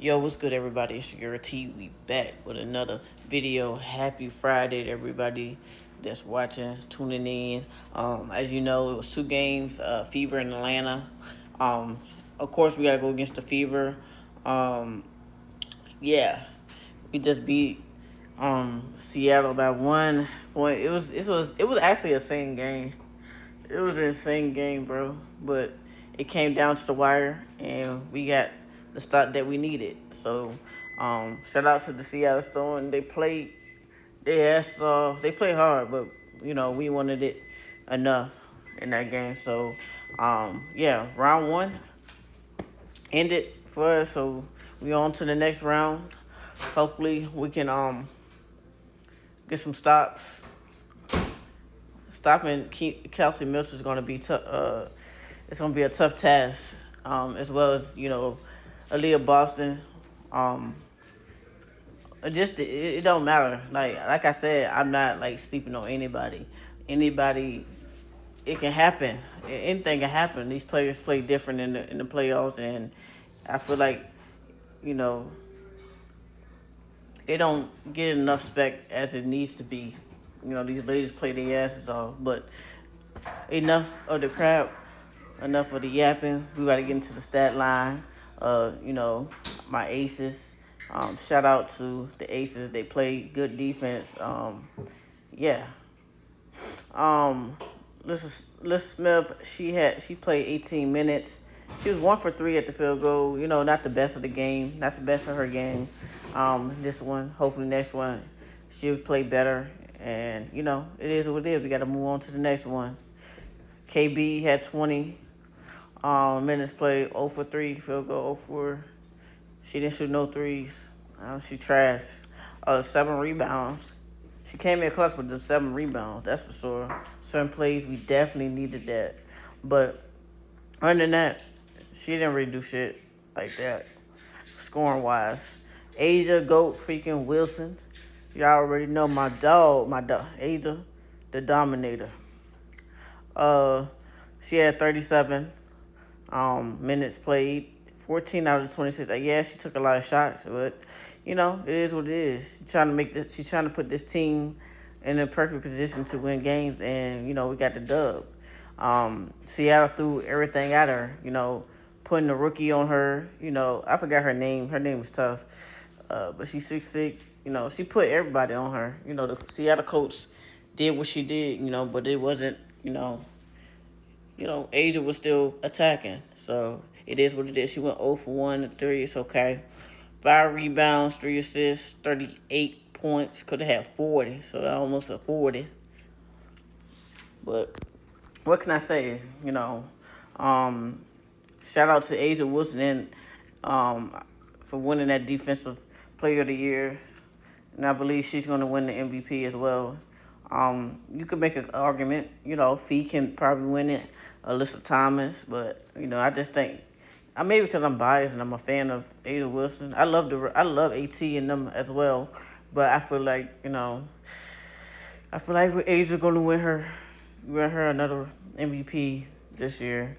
Yo, what's good, everybody? It's your T. We back with another video. Happy Friday to everybody that's watching, tuning in. As you know, it was two games. Fever in Atlanta. Um, of course, we gotta go against the Fever. Um, yeah, we just beat Seattle by 1 point. It was actually a insane game. It was an insane game, bro. But it came down to the wire, and we got the start that we needed. So, shout out to the Seattle Storm. They played. They played hard, but we wanted it enough in that game. So, yeah, round one ended for us. So we on to the next round. Hopefully, we can get some stops. Stopping Kelsey Mitchell is going to be tough. It's going to be a tough task, as well as Aaliyah Boston. Um, it don't matter. Like I said, I'm not like sleeping on anybody. Anybody, it can happen. Anything can happen. These players play different in the playoffs, and I feel like you know they don't get enough spec as it needs to be. These ladies play their asses off, but enough of the crap, enough of the yapping. We got to get into the stat line. My aces. Shout out to the aces. They play good defense. Yeah. Um, Liz Smith. She played 18 minutes. She was 1 for 3 at the field goal. Not the best of the game. Not the best of her game. This one, hopefully next one, she'll play better. And it is what it is. We got to move on to the next one. KB had 20 minutes played, 0 for 3, field goal 0 for. She didn't shoot no threes. She trashed. 7 rebounds. She came in clutch with the 7 rebounds, that's for sure. Certain plays, we definitely needed that. But other than that, she didn't really do shit like that, scoring wise. Asia Goat freaking Wilson. Y'all already know my dog, Asia, the Dominator. Uh, she had 37 minutes played, 14 out of 26. Yeah, she took a lot of shots, but it is what it is. She's trying to put this team in a perfect position to win games, and we got the dub. Seattle threw everything at her. Putting the rookie on her. I forgot her name. Her name was tough, but she's 6'6". She put everybody on her. The Seattle coach did what she did. But it wasn't. Asia was still attacking. So it is what it is. She went 0 for 1 and 3. It's okay. 5 rebounds, 3 assists, 38 points. Could have had 40, so almost a 40. But what can I say? Shout out to Asia Wilson and for winning that Defensive Player of the Year. And I believe she's going to win the MVP as well. You could make an argument. Fee can probably win it. Alyssa Thomas, but I just think, maybe because I'm biased and I'm a fan of Ada Wilson. I love AT and them as well, but I feel like Ada's gonna win her another MVP this year.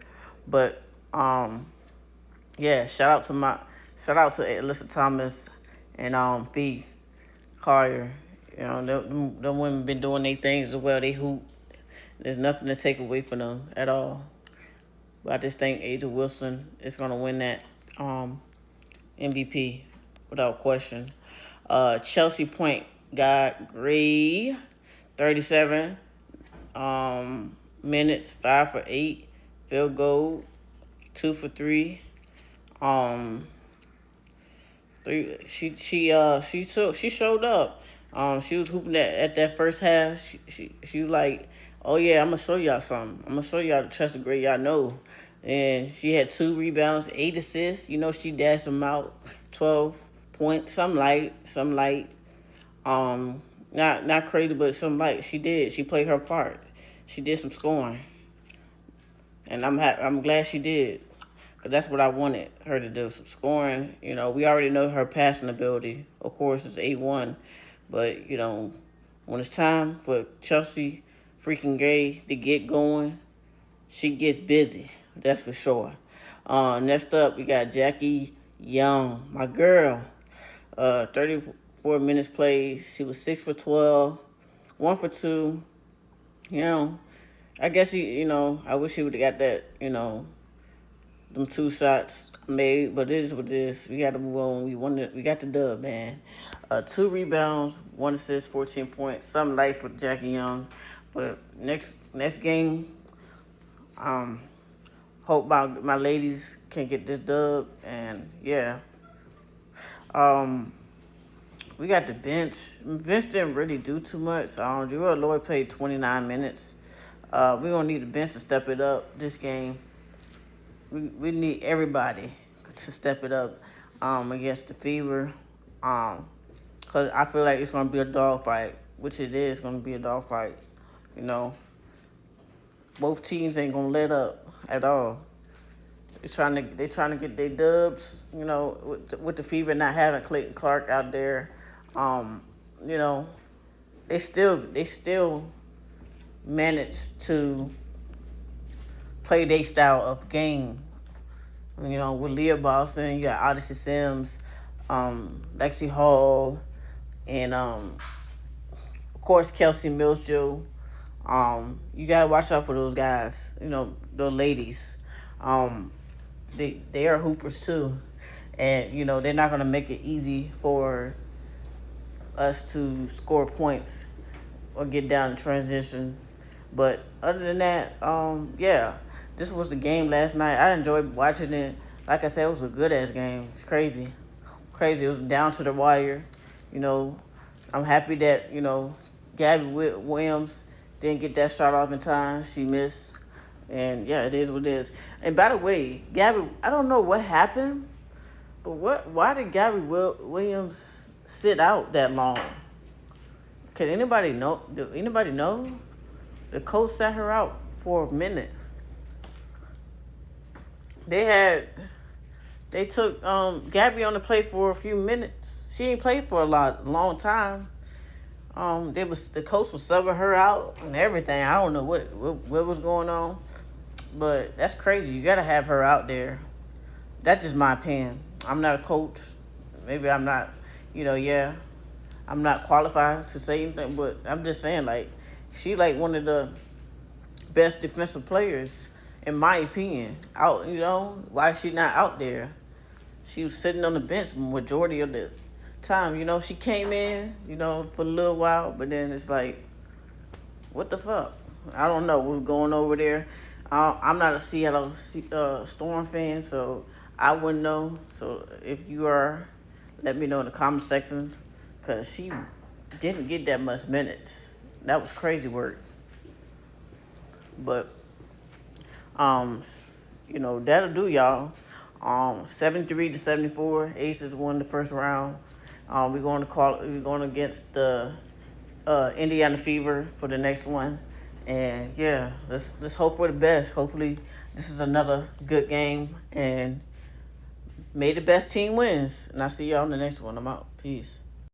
But yeah, shout out to Alyssa Thomas and Fee Collier. Them women been doing their things as well. They hoop. There's nothing to take away from them at all. But I just think Asia Wilson is gonna win that MVP without question. Chelsea point got Gray, 37 minutes, 5 for 8, field goal, 2 for 3. Um, three. She showed up. She was hooping at that first half. She was like, oh yeah, I'm gonna show y'all something. I'm gonna show y'all the Chester Gray y'all know. And she had 2 rebounds, 8 assists. She dashed them out, 12 points. Some light. Not crazy, but some light. She did. She played her part. She did some scoring, and I'm glad she did, cause that's what I wanted her to do. Some scoring. We already know her passing ability. Of course, it's 8-1, but when it's time for Chelsea freaking Gray to get going, she gets busy. That's for sure. Next up, we got Jackie Young, my girl. 34 minutes played. She was 6 for 12, 1 for 2. You know, I guess I wish he would have got that. Them 2 shots made, but it is what it is. We got to move on. We got the dub, man. 2 rebounds, 1 assist, 14 points. Something light for Jackie Young, but next game, um, hope my ladies can get this dub, and yeah, um, we got the bench. Bench didn't really do too much. Jewel Lloyd played 29 minutes. We're gonna need the bench to step it up this game. We need everybody to step it up against the Fever. Cause I feel like it's gonna be a dogfight, which it is gonna be a dogfight. You know, both teams ain't gonna let up at all. They trying to get their dubs. With the Fever not having Clayton Clark out there, um, you know, they still manage to play their style of game. With Leah Boston, you got Odyssey Sims, Lexi Hall, and of course Kelsey Mills-Joe. You gotta watch out for those guys. Those ladies. Um, they are hoopers too, and they're not gonna make it easy for us to score points or get down in transition. But other than that, yeah, this was the game last night. I enjoyed watching it. Like I said, it was a good ass game. It's crazy, crazy. It was down to the wire. You know, I'm happy that Gabby Williams didn't get that shot off in time. She missed, and yeah, it is what it is. And by the way, Gabby, I don't know what happened, but Why did Gabby Williams sit out that long? Can anybody know? Do anybody know? The coach sat her out for a minute. They had they took Gabby on the play for a few minutes. She ain't played for long time. The coach was subbing her out and everything. I don't know what was going on, but that's crazy. You gotta have her out there. That's just my opinion. I'm not a coach. Maybe I'm not. Yeah, I'm not qualified to say anything, but I'm just saying, like, she like one of the best defensive players, in my opinion. Out, why is she not out there? She was sitting on the bench majority of the time. She came in, for a little while, but then it's like, what the fuck? I don't know what's going over there. I'm not a Seattle Storm fan, so I wouldn't know. So if you are, let me know in the comment sections, because she didn't get that much minutes. That was crazy work. But that'll do, y'all. 73-74. Aces won the first round. We're going against the Indiana Fever for the next one. And yeah, let's hope for the best. Hopefully this is another good game, and may the best team wins. And I'll see y'all in the next one. I'm out. Peace.